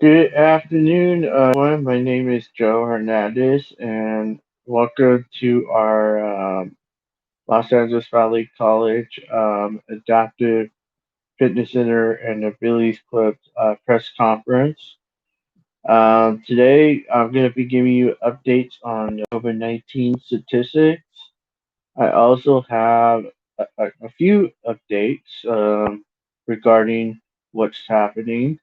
Good afternoon, everyone. My name is Joe Hernandez, and welcome to our Los Angeles Valley College Adaptive Fitness Center and Abilities Club press conference. Today, I'm going to be giving you updates on COVID-19 statistics. I also have a few updates regarding what's happening.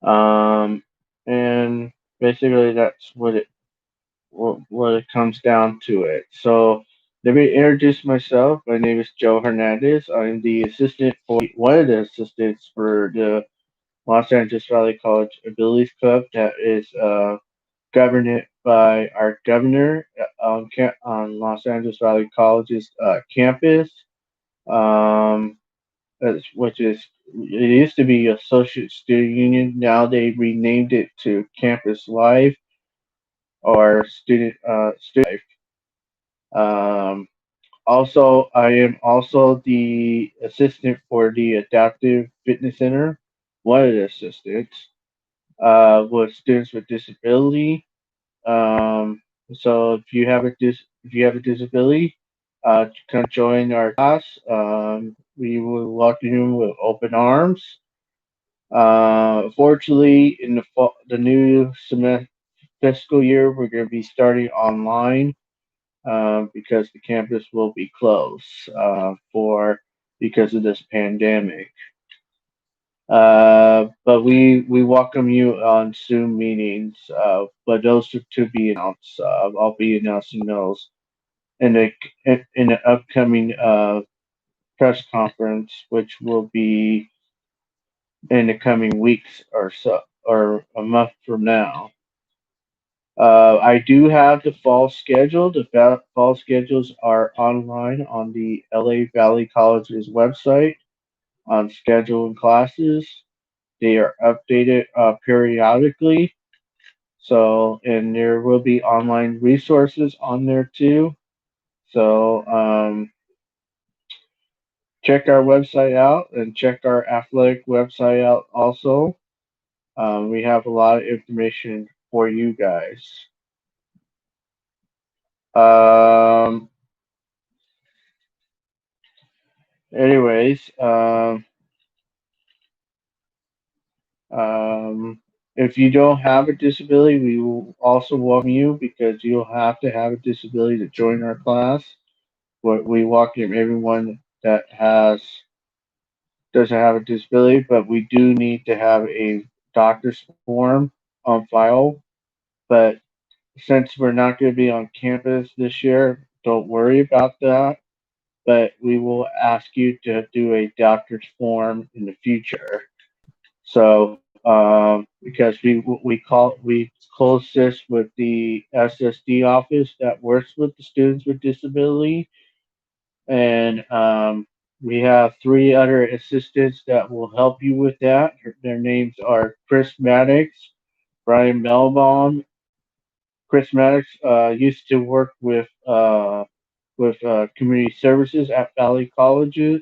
Um, and basically, that's what it comes down to it. So let me introduce myself. My name is Joe Hernandez. I'm the assistant for one of the assistants for the Los Angeles Valley College Abilities Club that is governed by our governor on Los Angeles Valley College's campus. Um, which is it used to be Associate Student Union. Now they renamed it to Campus Life or Student Life. Also, I am also the assistant for the Adaptive Fitness Center, one of the assistants with students with disability. Um, so if you have a disability, come join our class. We will welcome you with open arms. Fortunately, in the new fiscal year, we're going to be starting online because the campus will be closed for because of this pandemic. But we welcome you on Zoom meetings. But those are to be announced. I'll be announcing those in the upcoming press conference, which will be in the coming weeks or so, or a month from now. I do have the fall schedule. The fall schedules are online on the LA Valley College's website on scheduled classes. They are updated periodically. So, and there will be online resources on there too. So, check our website out and check our athletic website out also. We have a lot of information for you guys. Um, anyways, um, if you don't have a disability, we will also welcome you because you'll have to have a disability to join our class. But we welcome everyone that has doesn't have a disability, but we do need to have a doctor's form on file. But since we're not going to be on campus this year, don't worry about that. But we will ask you to do a doctor's form in the future. So because we close this with the SSD office that works with the students with disability, and we have three other assistants that will help you with that. Their names are Chris Maddox, Brian Melbaum. Chris Maddox used to work with community services at Valley Colleges.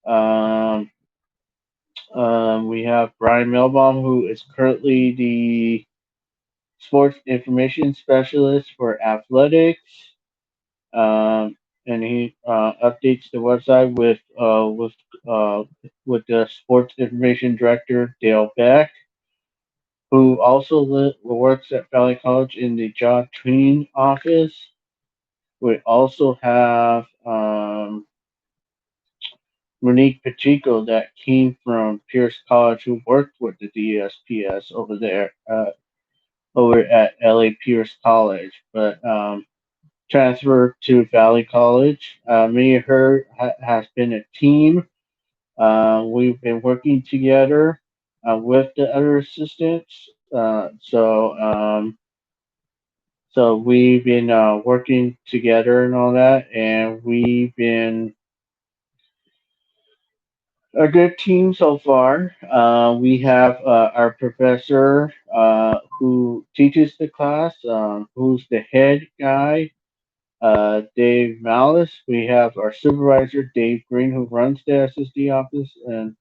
Um, we have Brian Melbaum, who is currently the sports information specialist for athletics, um, and he updates the website uh, with the sports information director Dale Beck, who also works at Valley College in the job training office. We also have Monique Pacheco that came from Pierce College, who worked with the DSPS over there, over at LA Pierce College, but transferred to Valley College. Me and her has been a team. We've been working together with the other assistants. So we've been working together and all that, and we've been a good team so far. We have our professor who teaches the class, who's the head guy, Dave Malice. We have our supervisor, Dave Green, who runs the SSD office, and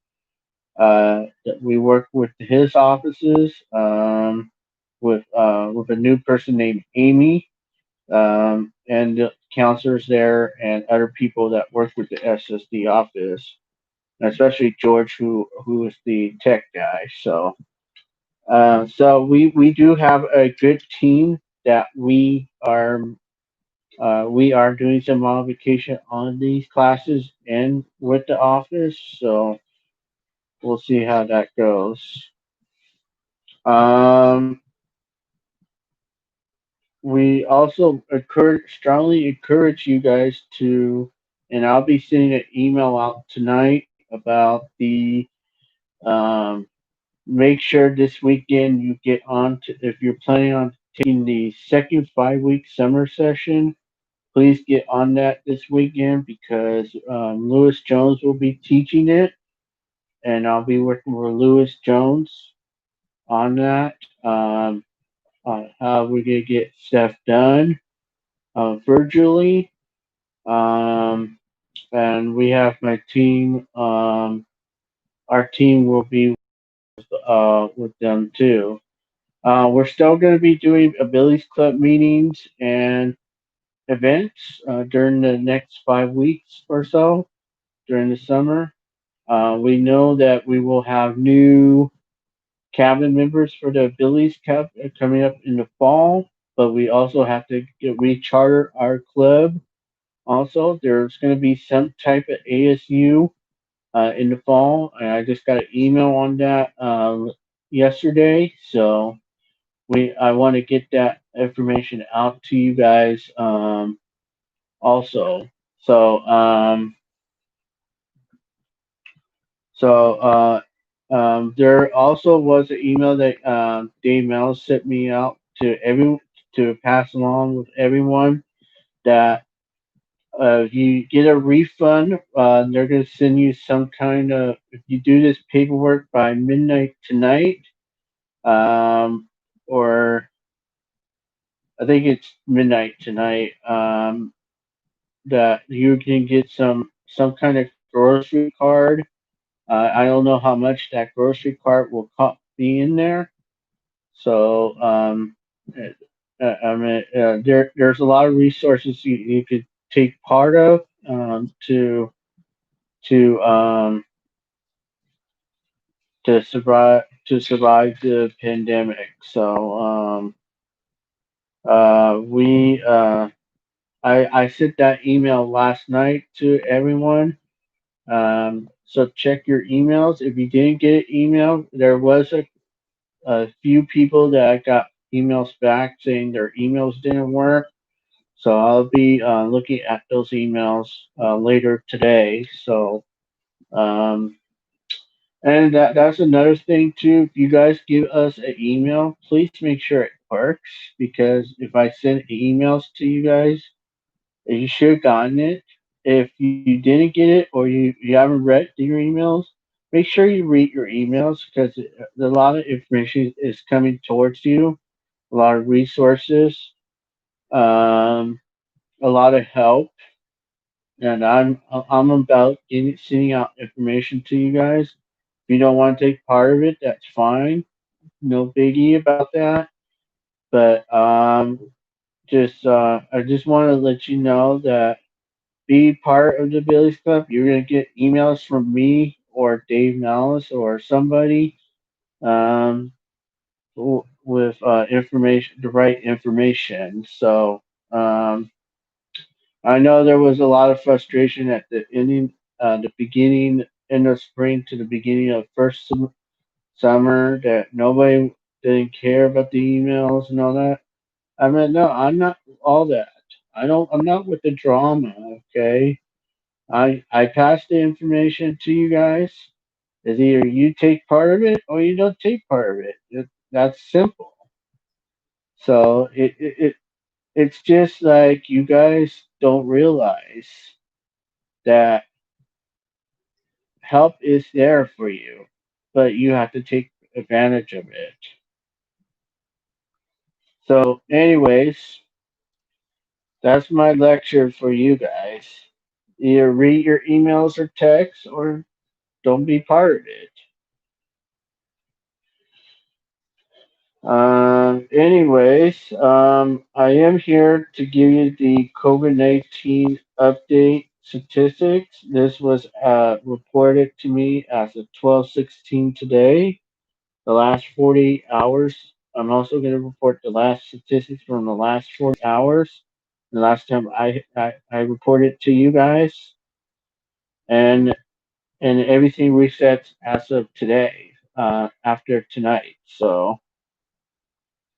We work with his offices with a new person named Amy, and the counselors there and other people that work with the SSD office, especially George, who is the tech guy. So we do have a good team that we are doing some modification on these classes and with the office. So we'll see how that goes. Um, we also strongly encourage you guys to, and I'll be sending an email out tonight about the um, make sure this weekend you get on to, if you're planning on taking the second 5 week summer session, please get on that this weekend because Lewis Jones will be teaching it, and I'll be working with Lewis Jones on that. On how we're gonna get stuff done virtually. Um, and we have my team. Our team will be with them too. We're still going to be doing Abilities Club meetings and events during the next 5 weeks or so during the summer. We know that we will have new cabin members for the Abilities Cup coming up in the fall, but we also have to recharter our club. Also, there's going to be some type of ASU in the fall, and I just got an email on that yesterday. So I want to get that information out to you guys also. So so there also was an email that Dave Mel sent me out to pass along with everyone that if you get a refund, they're going to send you some kind of, if you do this paperwork by midnight tonight, um, or I think it's midnight tonight, that you can get some kind of grocery card. I don't know how much that grocery card will be in there. So I mean, there's a lot of resources you could take part of to to survive the pandemic. So we I sent that email last night to everyone. So check your emails. If you didn't get an email, there was a few people that got emails back saying their emails didn't work. So I'll be looking at those emails later today. So um, and that's another thing too. If you guys give us an email, please make sure it works because if I send emails to you guys, you should have gotten it. If you didn't get it or you haven't read your emails, make sure you read your emails because a lot of information is coming towards you, a lot of resources, um, a lot of help, and I'm about sending out information to you guys. If you don't want to take part of it, that's fine. No biggie about that. But just I just want to let you know that be part of the Billy's Club. You're gonna get emails from me or Dave Malice or somebody um, with information, the right information. So um, I know there was a lot of frustration at the beginning in the spring to the beginning of first summer that nobody didn't care about the emails and all that. I mean, no, I'm not all that. I'm not with the drama. Okay, I pass the information to you guys. Is either you take part of it or you don't take part of it. That's simple. So it's just like you guys don't realize that help is there for you, but you have to take advantage of it. So, anyways, that's my lecture for you guys. Either read your emails or texts or don't be part of it. I am here to give you the COVID-19 update statistics. This was reported to me as of 12/16 today, the last 48 hours. I'm also going to report the last statistics from the last 40 hours. The last time I reported to you guys, and and everything resets as of today, after tonight. So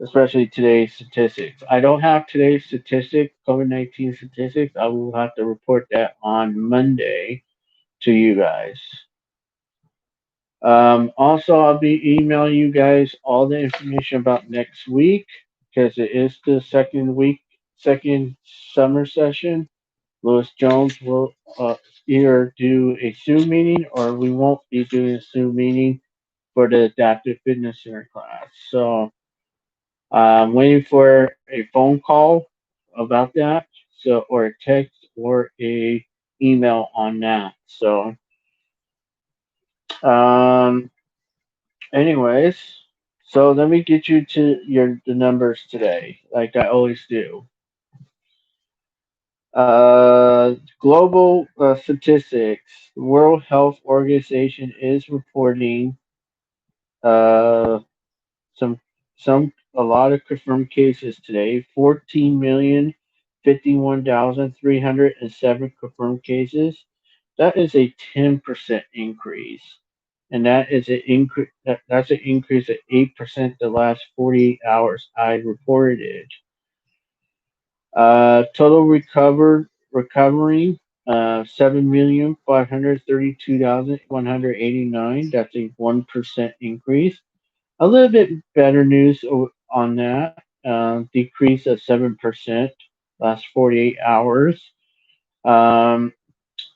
especially today's statistics. I don't have today's statistics, COVID-19 statistics. I will have to report that on Monday to you guys. Also, I'll be emailing you guys all the information about next week because it is the second summer session. Lewis Jones will either do a Zoom meeting or we won't be doing a Zoom meeting for the Adaptive Fitness Center class. So I'm waiting for a phone call about that, so or a text or a email on that. So, um, anyways, so let me get you to the numbers today, like I always do. Global statistics. The World Health Organization is reporting uh, some a lot of confirmed cases today. 14,051,307 confirmed cases. That is a 10% increase, and that's an increase of 8% the last 48 hours I reported it. Total recovering 7,532,189. That's a 1% increase. A little bit better news on that. Decrease of 7% last 48 hours. Um,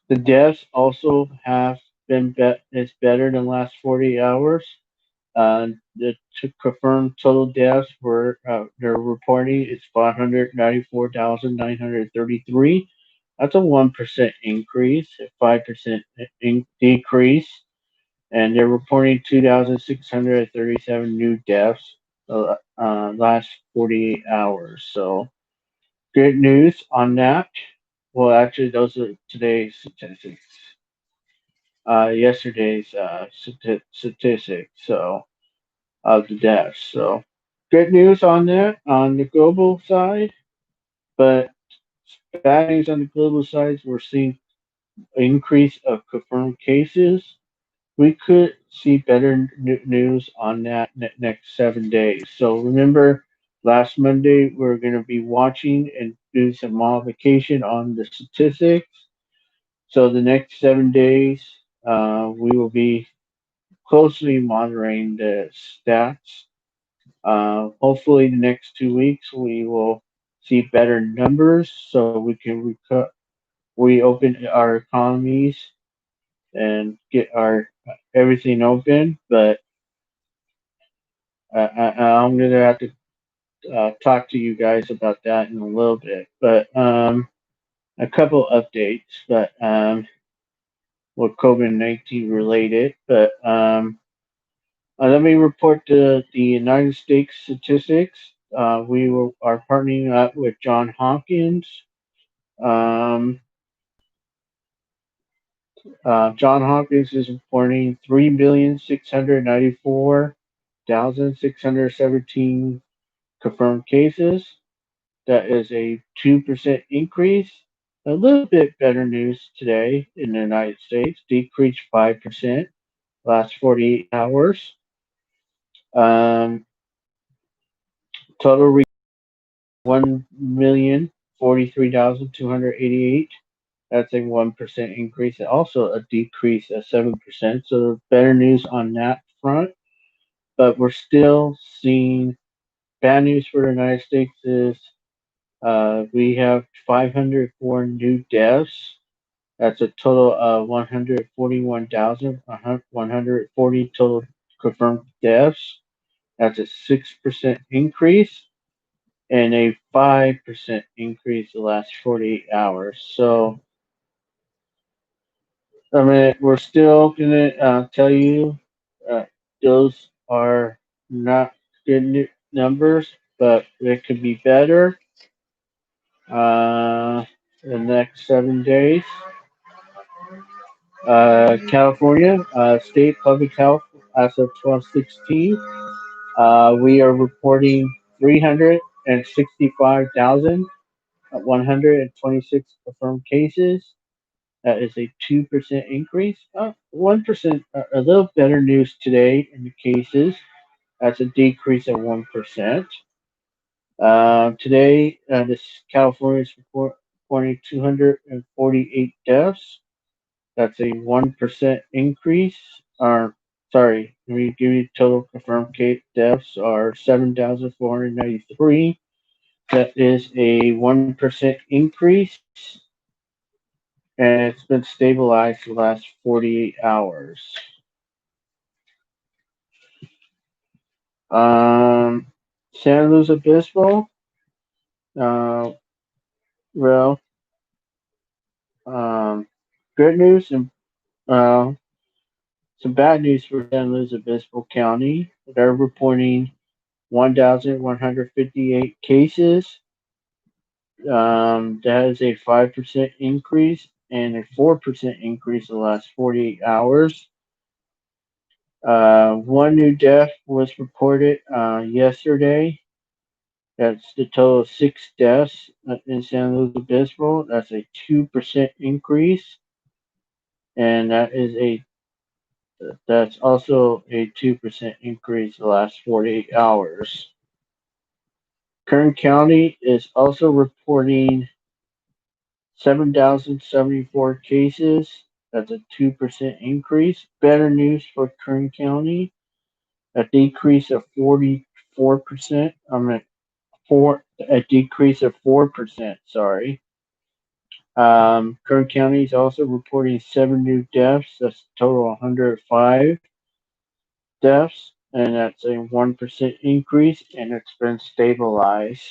the deaths also have it's better than last 48 hours. The to confirm total deaths were they're reporting is 594,933. That's a 1% increase, a 5% decrease, and they're reporting 2,637 new deaths last 48 hours. So good news on that. Well, actually, those are today's statistics. Yesterday's statistics. So of the deaths. So good news on that on the global side, but bad news on the global side. We're seeing increase of confirmed cases. We could see better news on that next 7 days. So remember, last Monday we're going to be watching and do some modification on the statistics. So the next 7 days, we will be closely monitoring the stats. Hopefully, the next 2 weeks we will see better numbers, so we can reopen our economies and get our everything open. But I'm gonna have to talk to you guys about that in a little bit. But a couple updates, but with COVID-19 related. But let me report the United States statistics. Are partnering up with John Hopkins. Um, John Hopkins is reporting 3,694,617 confirmed cases. That is a 2% increase. A little bit better news today in the United States, decreased 5% last 48 hours. Um, total 1,043,288. That's a 1% increase, and also a decrease of 7%. So better news on that front. But we're still seeing bad news for the United States is we have 504 new deaths. That's a total of 141,140 total confirmed deaths. That's a 6% increase and a 5% increase the last 48 hours. So, I mean, we're still gonna tell you uh, those are not good news. numbers, but it could be better. The next 7 days. California State Public Health as of 12/16. We are reporting 365,126 confirmed cases. That is a 2% increase. 1%, a little better news today in the cases. That's a decrease of 1%. Today, this California is reporting 248 deaths. That's a 1% increase. Or, sorry, let me give you total confirmed case deaths are 7,493. That is a 1% increase, and it's been stabilized for the last 48 hours. Um, San Luis Obispo, uh, well, um, good news and uh, some bad news for San Luis Obispo County. They're reporting 1,158 cases. That is a 5% increase and a 4% increase in the last 48 hours. One new death was reported yesterday. That's the total of 6 deaths in San Luis Obispo. That's a 2% increase, and that's also a 2% increase in the last 48 hours. Kern County is also reporting 7,074 cases. That's a 2% increase. Better news for Kern County, a decrease of 44%. A decrease of 4%. Sorry. Kern County is also reporting 7 new deaths. That's a total of 105 deaths, and that's a 1% increase, and it's been stabilized.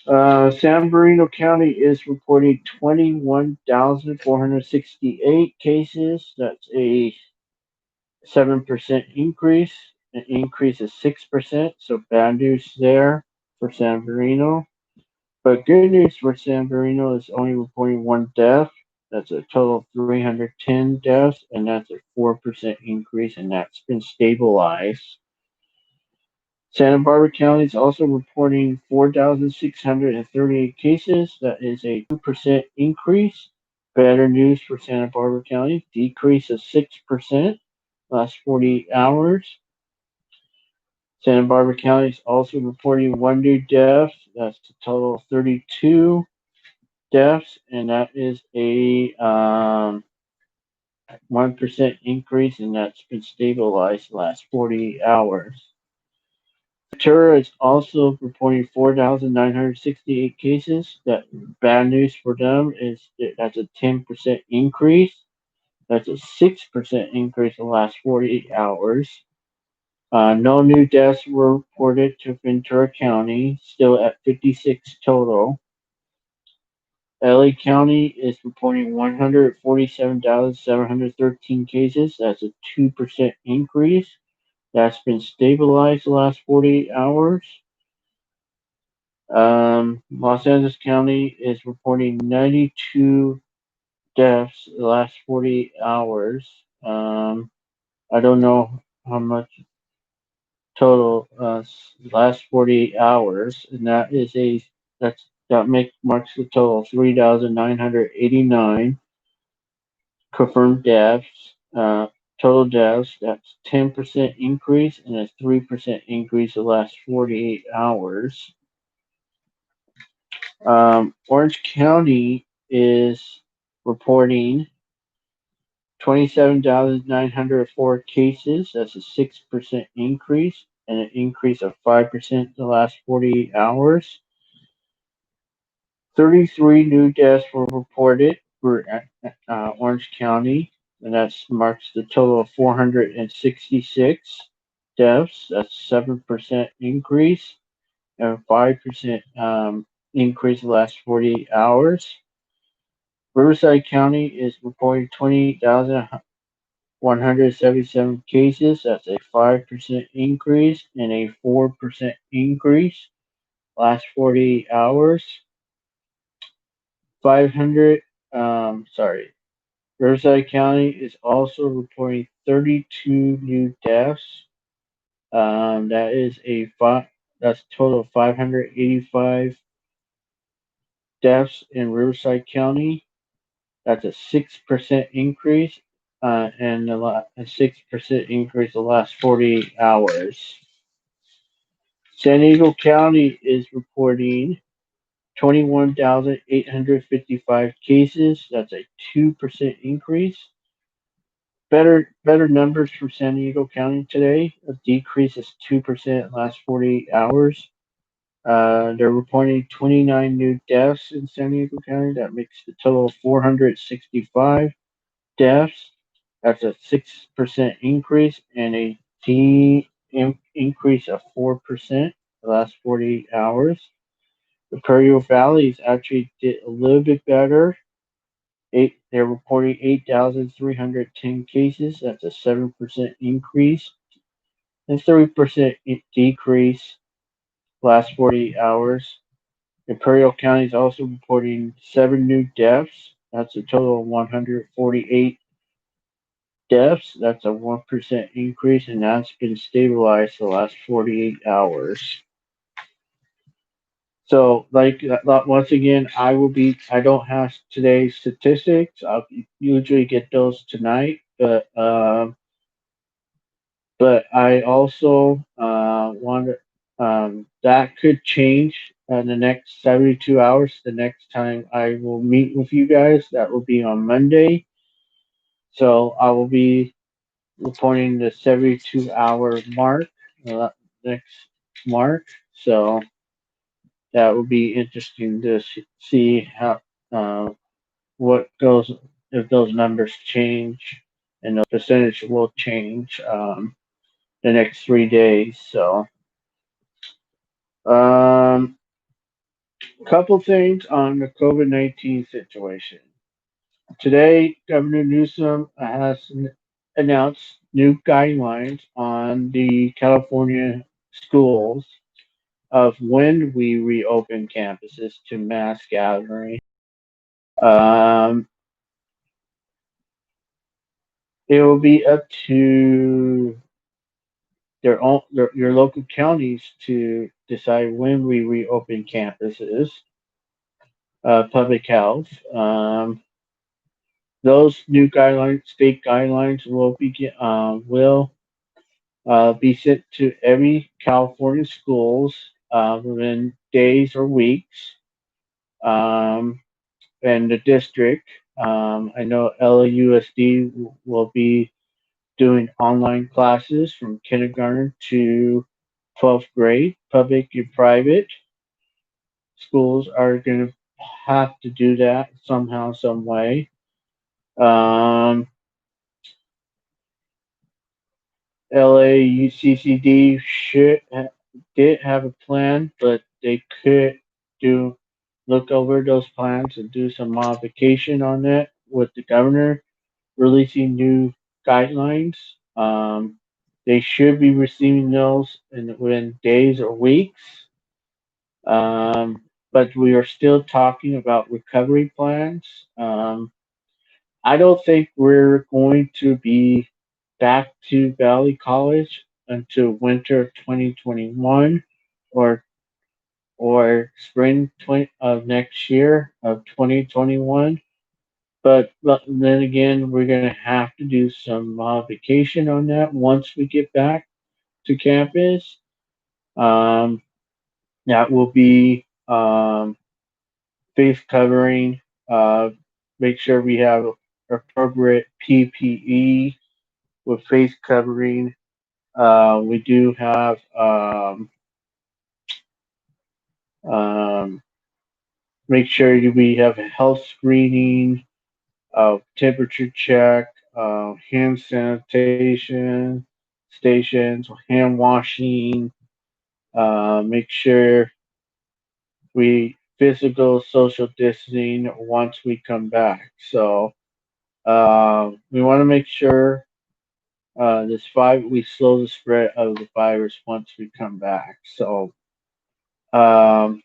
San Bernardino County is reporting 21,468 cases. That's a 7% increase, an increase of 6%. So bad news there for San Bernardino. But good news for San Bernardino is only reporting 1 death. That's a total of 310 deaths, and that's a 4% increase, and that's been stabilized. Santa Barbara County is also reporting 4,638 cases. That is a 2% increase. Better news for Santa Barbara County, decrease of 6% last 48 hours. Santa Barbara County is also reporting 1 new death. That's a total of 32 deaths, and that is a 1% increase, and that's been stabilized the last 48 hours. Ventura is also reporting 4,968 cases. That bad news for them is that's a 10% increase. That's a 6% increase in the last 48 hours. No new deaths were reported to Ventura County, still at 56 total. LA County is reporting 147,713 cases. That's a 2% increase. That's been stabilized the last 48 hours. Los Angeles County is reporting 92 deaths the last 48 hours. I don't know how much total last 48 hours, and marks the total 3,989 confirmed deaths. Total deaths, that's 10% increase and a 3% increase the last 48 hours. Orange County is reporting 27,904 cases. That's a 6% increase and an increase of 5% in the last 48 hours. 33 new deaths were reported for Orange County, and that marks the total of 466 deaths. That's 7% increase and 5% increase in the last 48 hours. Riverside County is reporting 177 cases. That's a 5% increase and a 4% increase last 48 hours. 500, sorry. Riverside County is also reporting 32 new deaths. That is that's a total of 585 deaths in Riverside County. That's a 6% increase, and a 6% increase the last 48 hours. San Diego County is reporting 21,855 cases. That's a 2% increase. Better numbers for San Diego County today. A decrease is 2% last 48 hours. They're reporting 29 new deaths in San Diego County. That makes the total of 465 deaths. That's a 6% increase and a increase of 4% the last 48 hours. The Imperial Valleys actually did a little bit better. They're reporting 8,310 cases. That's a 7% increase and 3% decrease last 48 hours. Imperial County is also reporting 7 new deaths. That's a total of 148 deaths. That's a 1% increase, and that's been stabilized the last 48 hours. So, once again, I don't have today's statistics. I'll usually get those tonight, but I also want that could change in the next 72 hours. The next time I will meet with you guys, that will be on Monday. So I will be reporting the 72-hour mark, next mark. So that will be interesting to see how uh, what goes if those numbers change and the percentage will change the next 3 days. So, um, couple things on the COVID-19 situation. Today, Governor Newsom has announced new guidelines on the California schools of when we reopen campuses to mass gathering. Um, it will be up to your local counties to decide when we reopen campuses. Public health. Those new guidelines, state guidelines, will be sent to every California schools within days or weeks. Um, and the district. I know LAUSD will be doing online classes from kindergarten to 12th grade. Public and private schools are going to have to do that somehow, some way. Um, LAUCCD did have a plan, but they could do look over those plans and do some modification on it with the governor releasing new guidelines. They should be receiving those within days or weeks. But we are still talking about recovery plans. I don't think we're going to be back to Valley College until winter of 2021 or spring of next year of 2021. But then again, we're going to have to do some modification on that once we get back to campus. Um, that will be face covering. Make sure we have appropriate PPE with face covering. We do have um, make sure we have a health screening, temperature check, hand sanitation stations, hand washing. Make sure we physical social distancing once we come back. So we want to make sure we slow the spread of the virus once we come back. So um,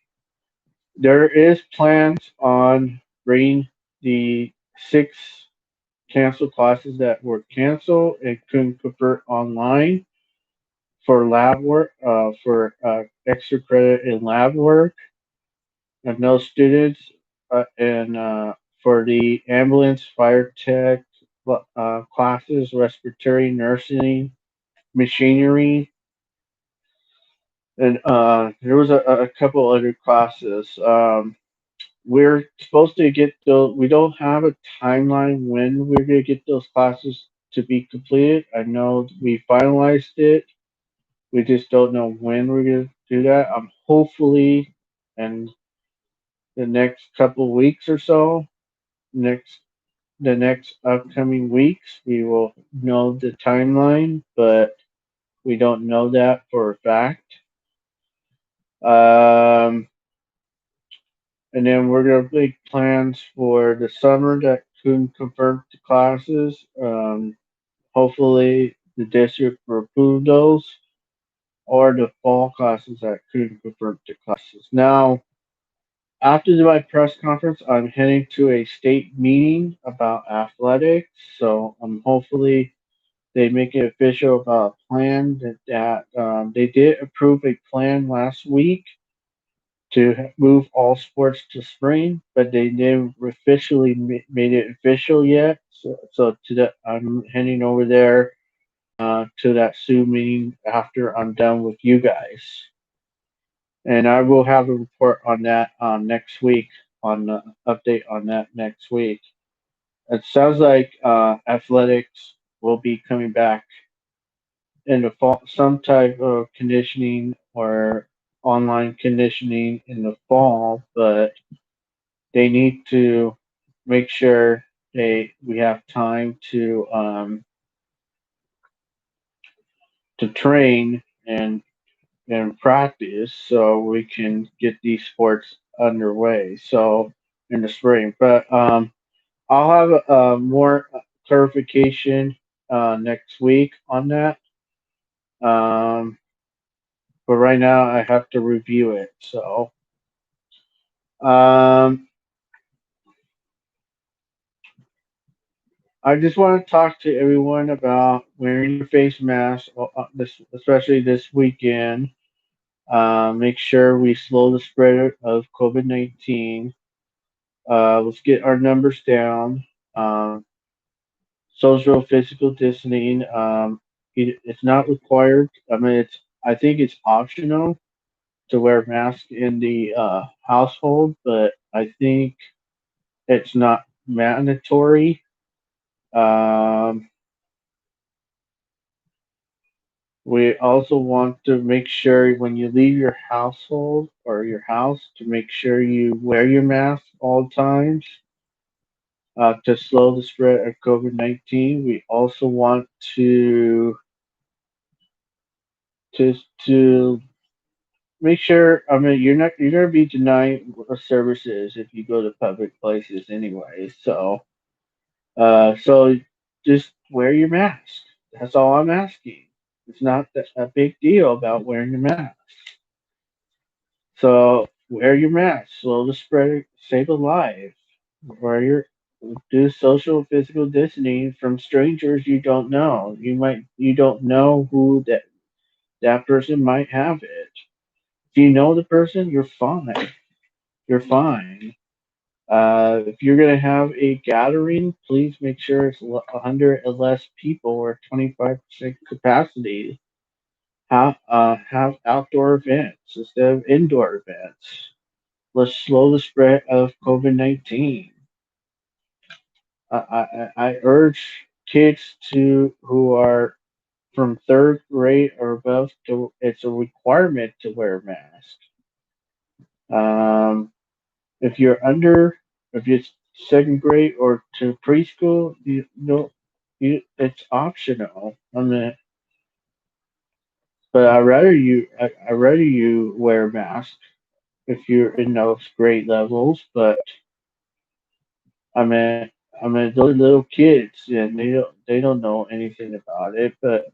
there is plans on bringing the 6 canceled classes that were canceled and couldn't convert online for lab work, for extra credit in lab work, and no students, and for the ambulance, fire tech classes, respiratory nursing, machinery, and there was a couple other classes. We're supposed to get those. We don't have a timeline when we're going to get those classes to be completed. I know we finalized it. We just don't know when we're going to do that. Hopefully in the next couple weeks or so, next the next upcoming weeks, we will know the timeline, but we don't know that for a fact. Um, and then we're gonna make plans for the summer that couldn't convert to classes. Hopefully, the district will approve those, or the fall classes that couldn't convert to classes. Now, after my press conference, I'm heading to a state meeting about athletics. So hopefully they make it official about a plan that they did approve a plan last week to move all sports to spring, but they didn't officially made it official yet. So I'm heading over there to that Zoom meeting after I'm done with you guys, and I will have a report on that next week, on the update on that next week. It sounds like athletics will be coming back in the fall, some type of conditioning or online conditioning in the fall, but they need to make sure we have time to train and practice so we can get these sports underway. So in the spring, but I'll have more clarification next week on that. Um, but right now I have to review it. So um, I just want to talk to everyone about wearing your face mask, especially this weekend. Make sure we slow the spread of COVID-19. Let's get our numbers down. Um, Social physical distancing. It's not required. I mean, I think it's optional to wear a mask in the household, but I think it's not mandatory. Um, we also want to make sure when you leave your household or your house to make sure you wear your mask all times to slow the spread of COVID-19. We also want to to make sure. I mean, you're gonna be denied services if you go to public places anyway. So just wear your mask. That's all I'm asking. It's not a big deal about wearing your mask. So wear your mask. Slow the spread. Save a life. Wear your Do social physical distancing from strangers you don't know. You don't know who that person might have it. If you know the person, you're fine. You're fine. If you're gonna have a gathering, please make sure it's 100 or less people or 25% capacity. Have outdoor events instead of indoor events. Let's slow the spread of COVID-19. I urge kids who are from third grade or above to it's a requirement to wear a mask. Um, if you're under, if it's second grade or to preschool, you know, it's optional. I mean, but I rather you wear a mask if you're in those grade levels. But I mean, I mean, those are little kids, and they don't know anything about it. But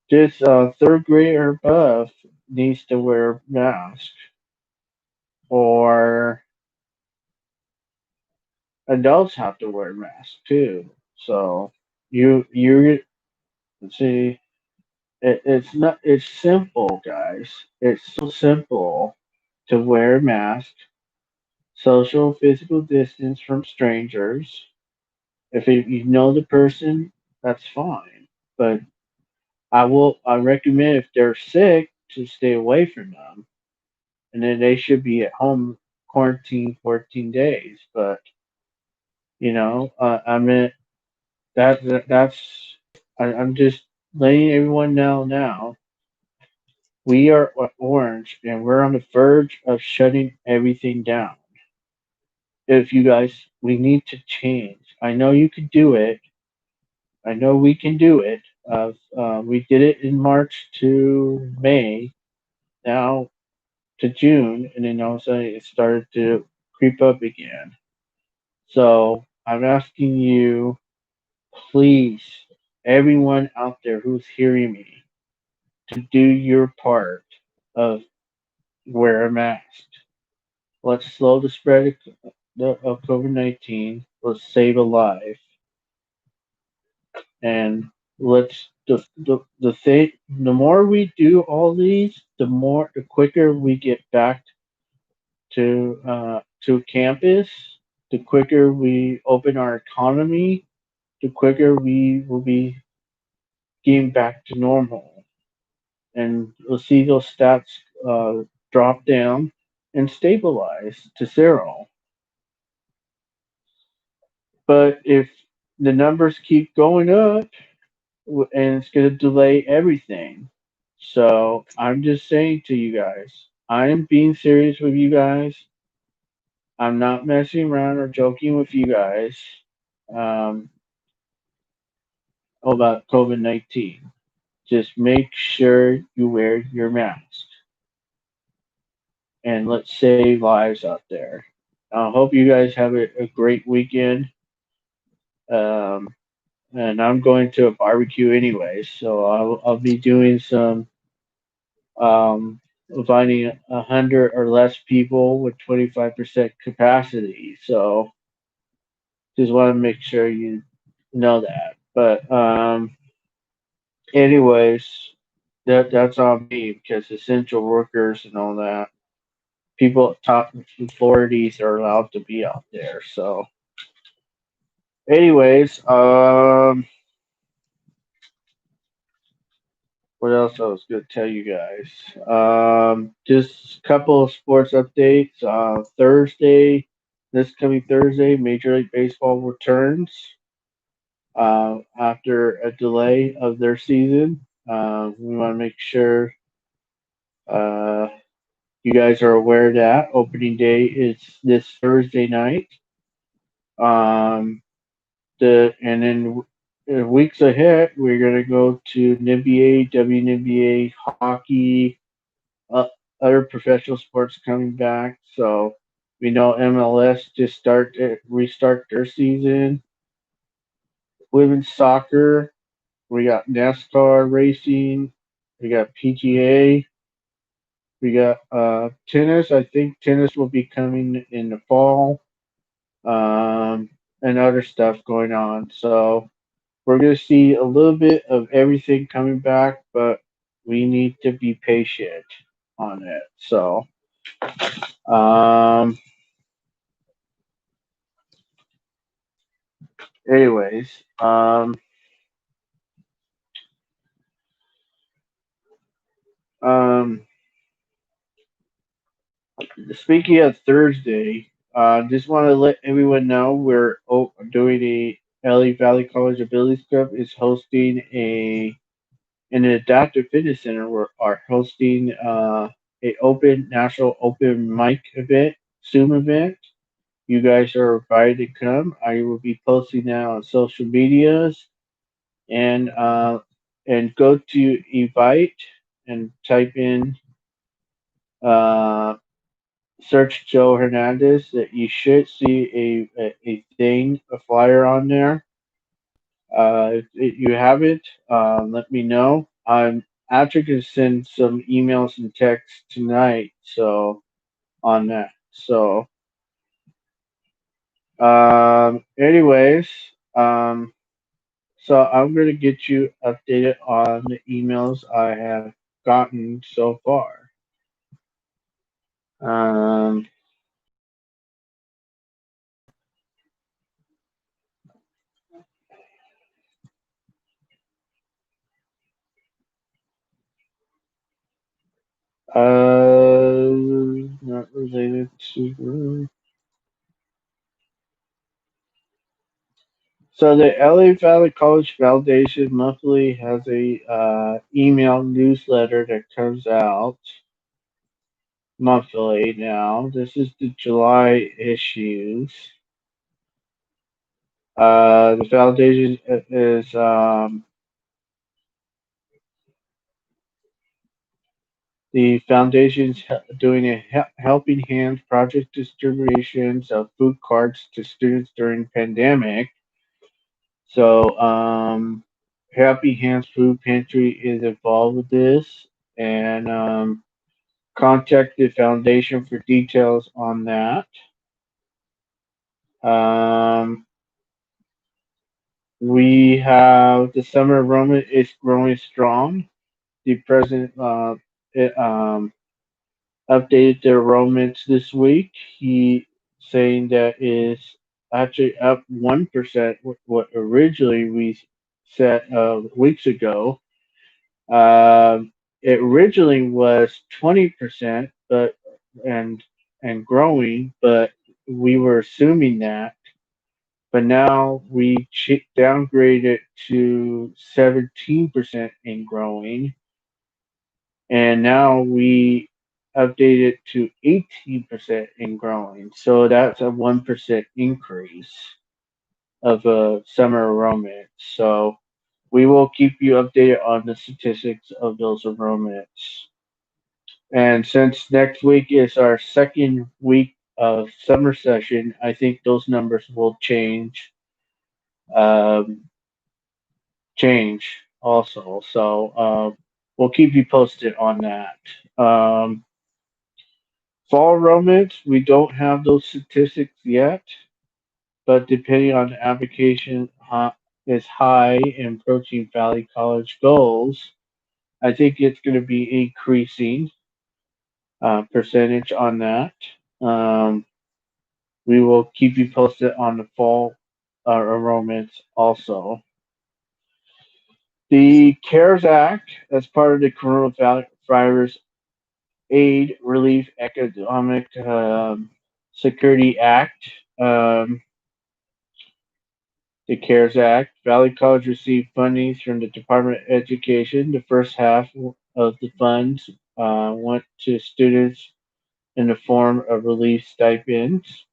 this third grade or above needs to wear a mask, or adults have to wear masks too. So you see, it's not it's simple, guys. It's so simple to wear a mask, social physical distance from strangers. If you know the person, that's fine. But I recommend if they're sick to stay away from them, and then they should be at home quarantine 14 days. But I mean that's I'm just letting everyone know now. We are Orange, and we're on the verge of shutting everything down. If you guys, we need to change. I know you can do it. I know we can do it. We did it in March to May, now to June, and then all of a sudden it started to creep up again. So I'm asking you, please, everyone out there who's hearing me, to do your part of wear a mask. Let's slow the spread of COVID-19. Let's save a life, and let's the thing. The more we do all these, the quicker we get back to campus. The quicker we open our economy, the quicker we will be getting back to normal, and we'll see those stats drop down and stabilize to zero. But if the numbers keep going up, and it's going to delay everything. So I'm just saying to you guys, I am being serious with you guys. I'm not messing around or joking with you guys um, about COVID-19. Just make sure you wear your mask, and let's save lives out there. I hope you guys have a great weekend. Um, and I'm going to a barbecue anyway, so I'll be doing some um, finding 100 or less people with 25% capacity. So just want to make sure you know that. But anyways, that's on me because essential workers and all that people top authorities are allowed to be out there. So anyways, what else I was going to tell you guys? Just a couple of sports updates. This coming Thursday, Major League Baseball returns after a delay of their season. We want to make sure uh, you guys are aware of that. Opening day is this Thursday night. Um, and then weeks ahead, we're gonna go to NBA, WNBA, hockey, uh, other professional sports coming back. So we know MLS just restart their season. Women's soccer, we got NASCAR racing, we got PGA, we got tennis. I think tennis will be coming in the fall, um, and other stuff going on. So we're going to see a little bit of everything coming back, but we need to be patient on it. So, um, anyways, um, speaking of Thursday, just want to let everyone know we're doing LA Valley College Abilities Club is hosting in the Adaptive Fitness Center. We are hosting a open national open mic event, Zoom event. You guys are invited to come. I will be posting that on social medias, and go to Evite and type in uh, search Joe Hernandez, that you should see a thing, a flyer on there. If you have it, let me know. I'm actually going to send some emails and texts tonight, so on that. So, anyways, um, so I'm going to get you updated on the emails I have gotten so far. Um, not related to. So the LA Valley College Foundation monthly has a email newsletter that comes out monthly now. This is the July issues. The foundation is the foundation's doing a helping hands project distributions of food cards to students during pandemic. So Happy Hands Food Pantry is involved with this, and contact the foundation for details on that. Um, we have the summer enrollment is growing strong. The president it, updated the enrollments this week. He saying that is actually up 1%, what originally we set weeks ago. It originally was 20%, but and and growing, but we were assuming that. But now we downgraded to 17% in growing, and now we updated to 18% in growing. So that's a 1% increase of summer enrollment. So we will keep you updated on the statistics of those enrollments. And since next week is our second week of summer session, I think those numbers will um, change also. So we'll keep you posted on that. Um, Fall enrollments, we don't have those statistics yet, but depending on the application is high and approaching Valley College goals, I think it's going to be increasing percentage on that. Um, we will keep you posted on the fall enrollments also. The CARES Act, as part of the Coronavirus Aid Relief Economic Security Act, um, the CARES Act, Valley College received funding from the Department of Education. The first half of the funds went to students in the form of relief stipends.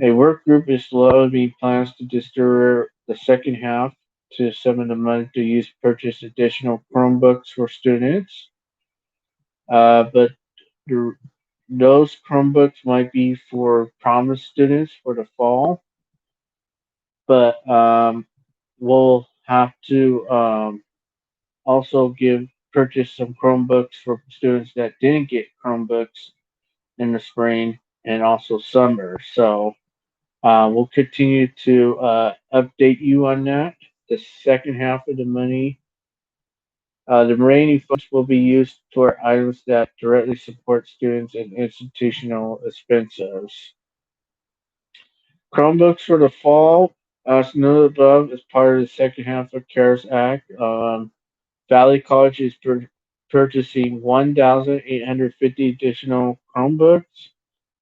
A work group is developing plans to distribute the second half to some of the money to use to purchase additional Chromebooks for students. But the, those Chromebooks might be for promised students for the fall, but we'll have to also give purchase some Chromebooks for students that didn't get Chromebooks in the spring and also summer. So we'll continue to update you on that. The second half of the money, the remaining funds will be used for items that directly support students and institutional expenses. Chromebooks for the fall, as noted above, is part of the second half of CARES Act. Valley College is purchasing 1,850 additional Chromebooks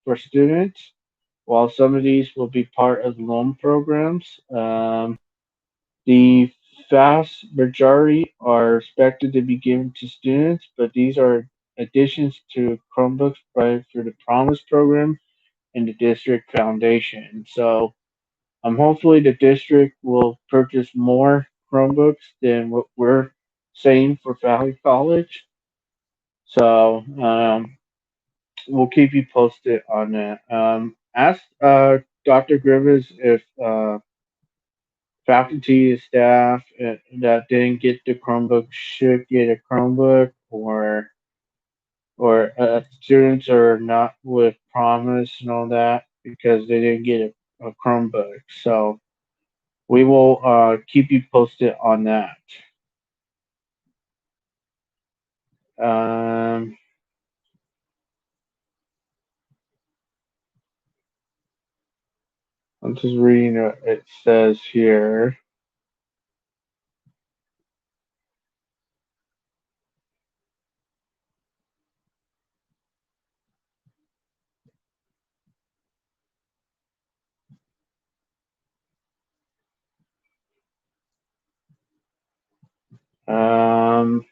for students. While some of these will be part of loan programs, the vast majority are expected to be given to students, but these are additions to Chromebooks provided through the Promise program and the district foundation. So hopefully the district will purchase more Chromebooks than what we're saying for Valley College. So we'll keep you posted on that. Ask Dr. Grievous if faculty and staff that didn't get the Chromebook should get a Chromebook, or students are not with Promise and all that because they didn't get a Chromebook. So we will keep you posted on that. Um, I'm just reading what it says here. Um,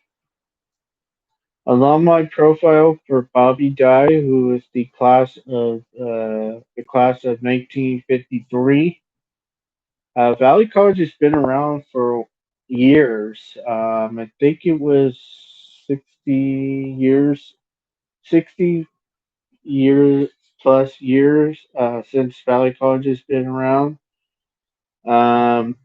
Alumni profile for Bobby Dye, who is the class of 1953. Valley College has been around for years. I think it was 60 years, 60 years plus years since Valley College has been around. Um,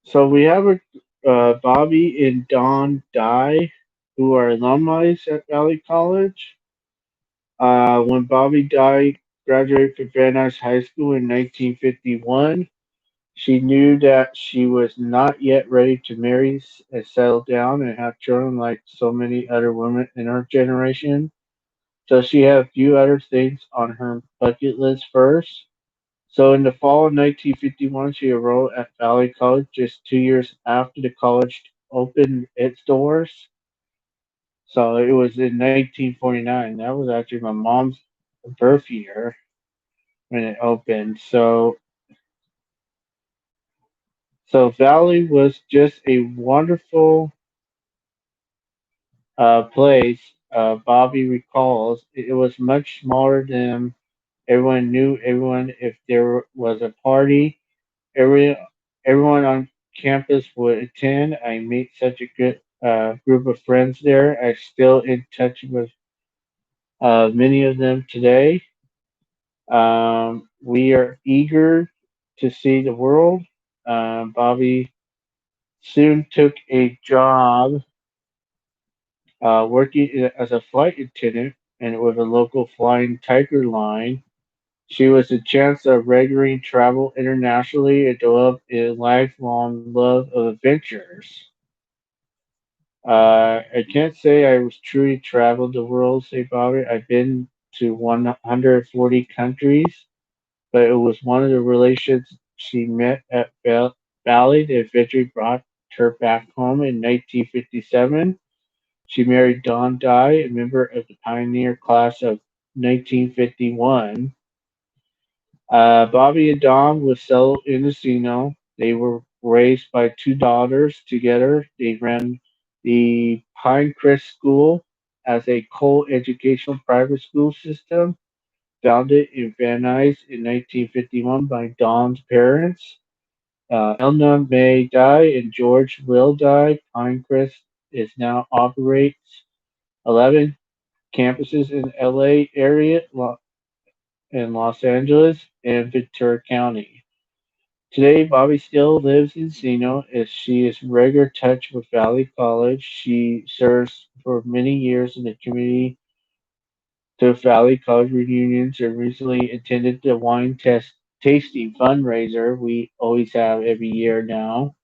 so we have Bobby and Don Dye, who are alumni at Valley College. When Bobby Dye graduated from Van Nuys High School in 1951, she knew that she was not yet ready to marry and settle down and have children like so many other women in her generation. So she had a few other things on her bucket list first. So in the fall of 1951, she enrolled at Valley College just 2 years after the college opened its doors. So it was in 1949. That was actually my mom's birth year when it opened. So Valley was just a wonderful place. Bobby recalls it was much smaller than everyone knew everyone. If there was a party, every everyone on campus would attend. I meet such a good group of friends there. I'm still in touch with many of them today. We are eager to see the world. Bobby soon took a job working as a flight attendant and with a local flying Tiger line. She was a chance of regularly travel internationally and develop a lifelong love of adventures. I can't say I was truly traveled the world, say Bobby. I've been to 140 countries, but it was one of the relations she met at Bali that eventually brought her back home in 1957. She married Don Dye, a member of the pioneer class of 1951. Bobby and Don was settled in Encino. They were raised by two daughters together. They ran the Pinecrest School as a co-educational private school system founded in Van Nuys in 1951 by Don's parents. Elna May Dye and George Will Dye. Pinecrest is now operates 11 campuses in LA area, in Los Angeles, and Ventura County. Today, Bobby still lives in Zeno as she is in regular touch with Valley College. She serves for many years in the community to Valley College reunions and recently attended the wine test tasting fundraiser we always have every year now.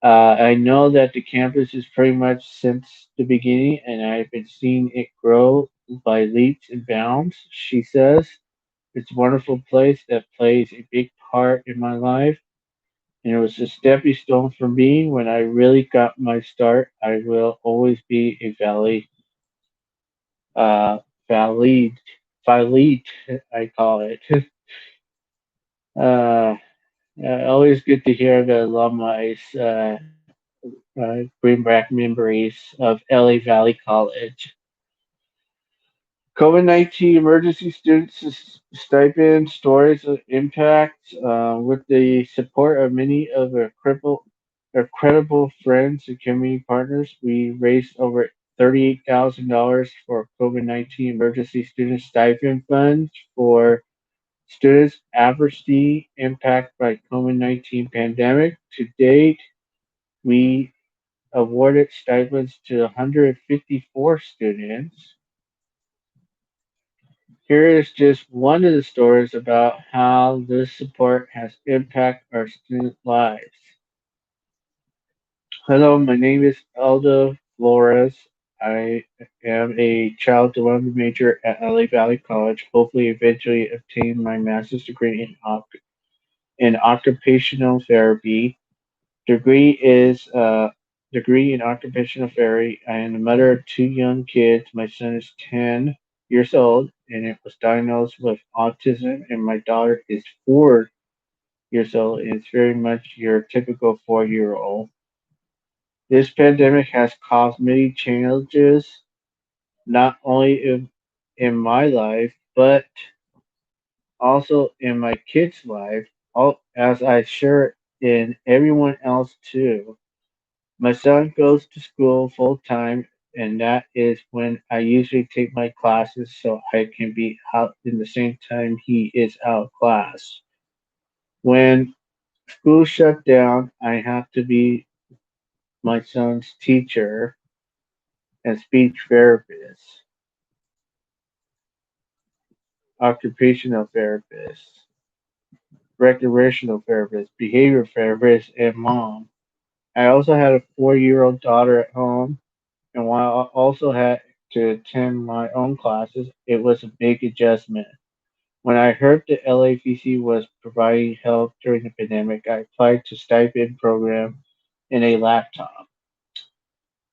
I know that the campus is pretty much since the beginning, and I've been seeing it grow by leaps and bounds, she says. It's a wonderful place that plays a big part in my life, and it was a stepping stone for me when I really got my start. I will always be a uh, valley, valley, I call it. uh, Always good to hear the alumni bring back memories of LA Valley College. COVID-19 emergency student stipend stories of impact with the support of many of our credible friends and community partners. We raised over $38,000 for COVID-19 emergency student stipend funds for students adversely impacted by COVID-19 pandemic. To date, we awarded stipends to 154 students. Here is just one of the stories about how this support has impacted our student lives. Hello, my name is Elda Flores. I am a child development major at LA Valley College, hopefully eventually obtain my master's degree in occupational therapy. Degree in occupational therapy. I am the mother of two young kids. My son is 10 years old and it was diagnosed with autism, and my daughter is 4 years old. And it's very much your typical 4-year old. This pandemic has caused many challenges, not only in my life, but also in my kids' life, as I share in everyone else too. My son goes to school full time, and that is when I usually take my classes so I can be out in the same time he is out of class. When school shut down, I have to be my son's teacher and speech therapist, occupational therapist, recreational therapist, behavior therapist, and mom. I also had a 4-year-old daughter at home, and while I also had to attend my own classes, it was a big adjustment. When I heard the LAVC was providing help during the pandemic, I applied to stipend program and a laptop.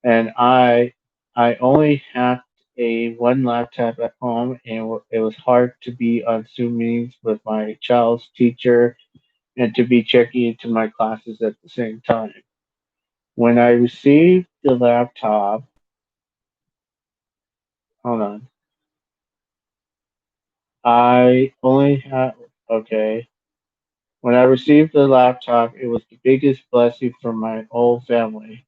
And I only had a one laptop at home, and it was hard to be on Zoom meetings with my child's teacher and to be checking into my classes at the same time. When I received the laptop, hold on, I only had, okay. When I received the laptop, it was the biggest blessing for my whole family.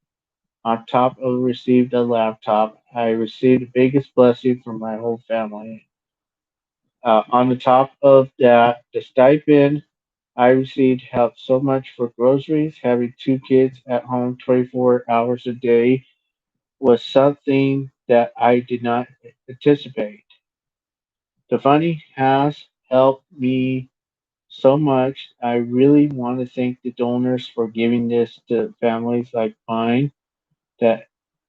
On top of received a laptop, I received the biggest blessing from my whole family. On the top of that, the stipend I received helped so much for groceries. Having two kids at home 24 hours a day was something that I did not anticipate. The funding has helped me so much. I really want to thank the donors for giving this to families like mine. That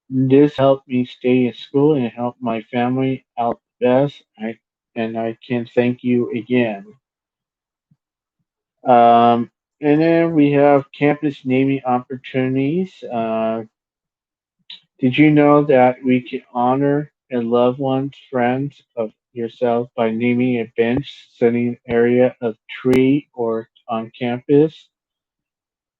this helped me stay in school and help my family out the best. I can thank you again. Um, and then we have campus naming opportunities. Did you know that we can honor a loved one's friends of yourself by naming a bench, sitting area, of tree, or on campus?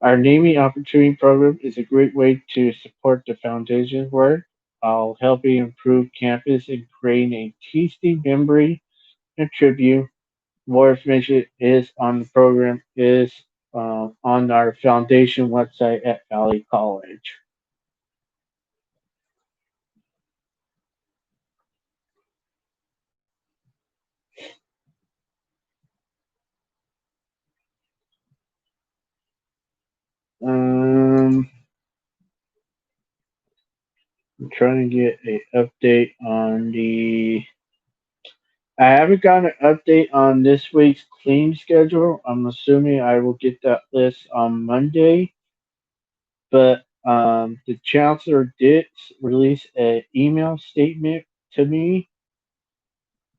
Our naming opportunity program is a great way to support the foundation's work while helping improve campus and creating a tasty memory and tribute. More information is on the program is on our foundation website at Valley College. Um, I'm trying to get a update on the. I haven't gotten an update on this week's clean schedule. I'm assuming I will get that list on Monday, but the chancellor did release an email statement to me.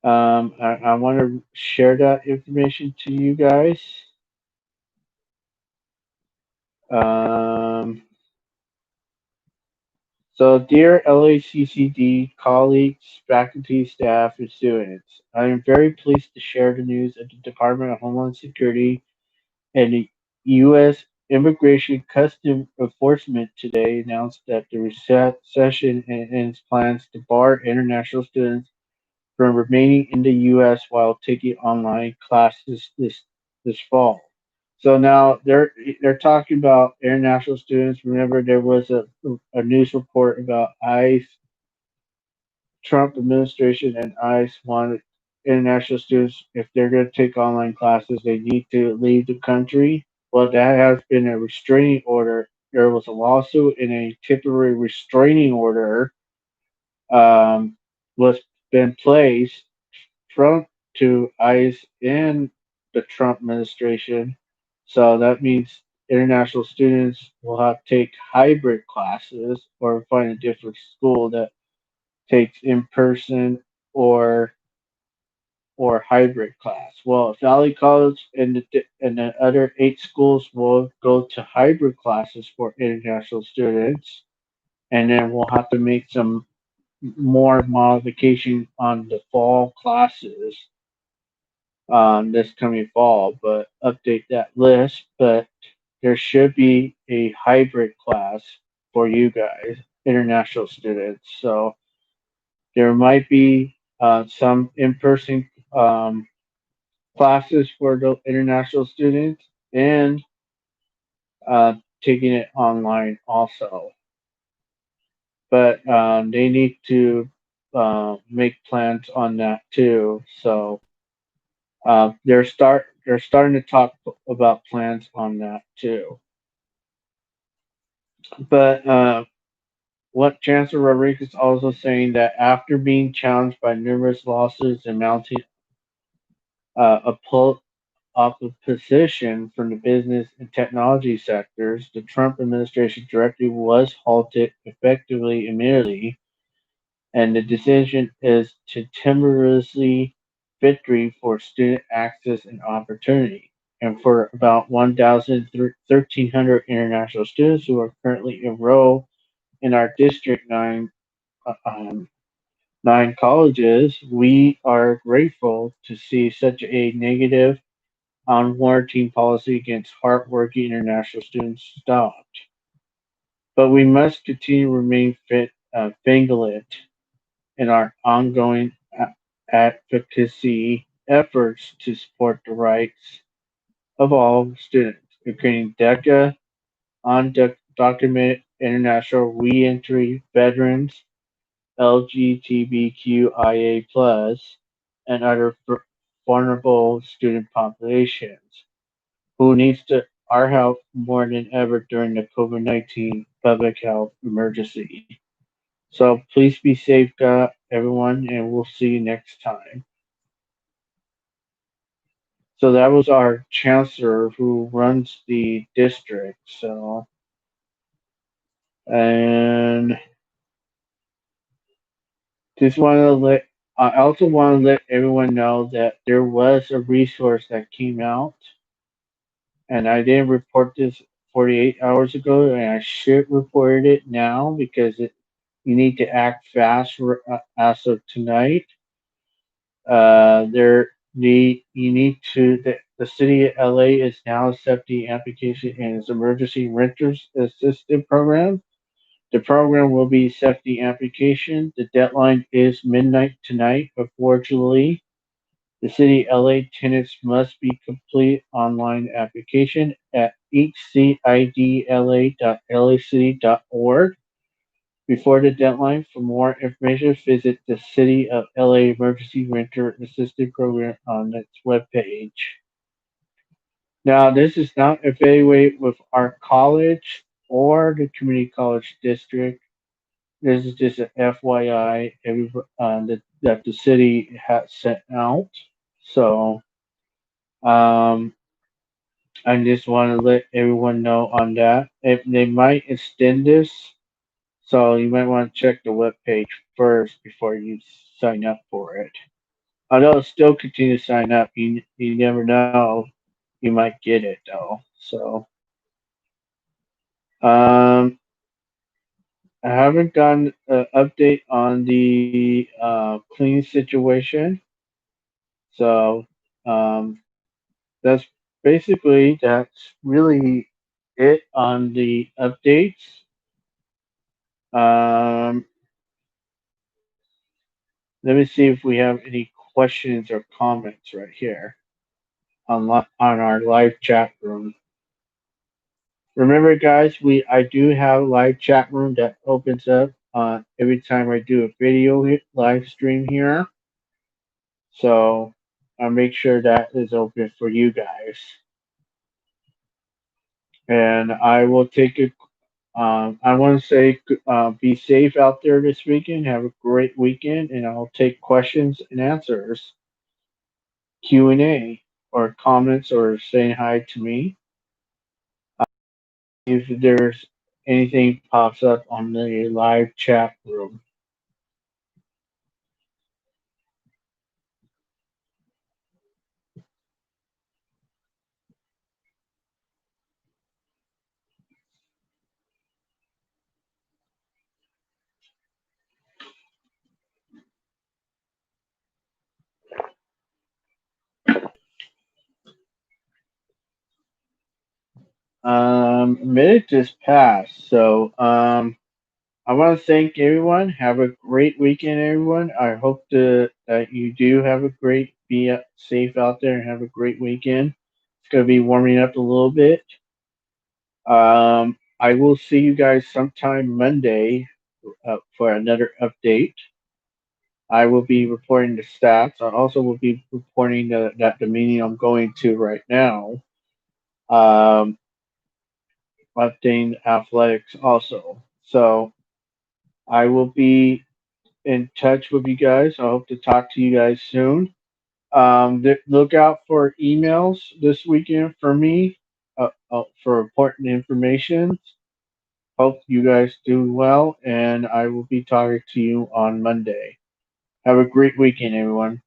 I want to share that information to you guys. Um, so, dear LACCD colleagues, faculty, staff, and students, I am very pleased to share the news that the Department of Homeland Security and the U.S. Immigration Custom Enforcement today announced that the recession and its plans to bar international students from remaining in the U.S. while taking online classes this fall. So now they're talking about international students. Remember, there was a news report about ICE Trump administration and ICE wanted international students, if they're going to take online classes, they need to leave the country. Well, that has been a restraining order. There was a lawsuit and a temporary restraining order was been placed front to ICE in the Trump administration. So that means international students will have to take hybrid classes or find a different school that takes in person or hybrid class. Well, Valley College and the other 8 schools will go to hybrid classes for international students, and then we'll have to make some more modification on the fall classes this coming fall, but update that list. But there should be a hybrid class for you guys, international students. So there might be some in-person classes for the international students and uh, taking it online also. But they need to make plans on that too. So they're starting to talk about plans on that too. But what Chancellor Rodriguez is also saying that after being challenged by numerous lawsuits and mounting a opposition from the business and technology sectors, the Trump administration directly was halted effectively immediately, and the decision is to temporarily victory for student access and opportunity. And for about 1,300 international students who are currently enrolled in our District 9 uh, um, 9 colleges, we are grateful to see such a negative on warranting policy against hardworking international students stopped. But we must continue to remain vigilant in our ongoing advocacy efforts to support the rights of all students, including DECA, undocumented international reentry veterans, LGBTQIA+, and other vulnerable student populations who needs our help more than ever during the COVID-19 public health emergency. So please be safe, everyone, and we'll see you next time. So that was our chancellor who runs the district. So, and just want to I also want to let everyone know that there was a resource that came out, and I didn't report this 48 hours ago, and I should report it now because you need to act fast as of tonight. You need to the city of LA is now accepting application in its emergency renters assistance program. The program will be accepting application. The deadline is midnight tonight. Unfortunately, the city LA tenants must be complete online application at hcidla.lacity.org before the deadline. For more information, visit the City of LA Emergency Renter Assistance Program on its webpage. Now, this is not affiliated with our college or the community college district. This is just an FYI that the city has sent out. So, um, I just want to let everyone know on that. If they might extend this, so you might want to check the web page first before you sign up for it. Although still continue to sign up, you never know, you might get it though. So um, I haven't gotten an update on the clean situation. So that's that's really it on the updates. Um, Let me see if we have any questions or comments right here on our live chat room. Remember, guys, I do have a live chat room that opens up every time I do a video live stream here. So I'll make sure that is open for you guys. And I will take it. I want to say, be safe out there this weekend. Have a great weekend, and I'll take questions and answers, Q&A, or comments, or saying hi to me. If there's anything pops up on the live chat room. A minute just passed, so I want to thank everyone. Have a great weekend, everyone. I hope that you do have a great, safe out there and have a great weekend. It's going to be warming up a little bit. I will see you guys sometime Monday for another update. I will be reporting the stats. I also will be reporting that the meeting I'm going to right now. Um, Updating athletics also. So I will be in touch with you guys. I hope to talk to you guys soon. Look out for emails this weekend for me for important information. Hope you guys do well, and I will be talking to you on Monday. Have a great weekend, everyone.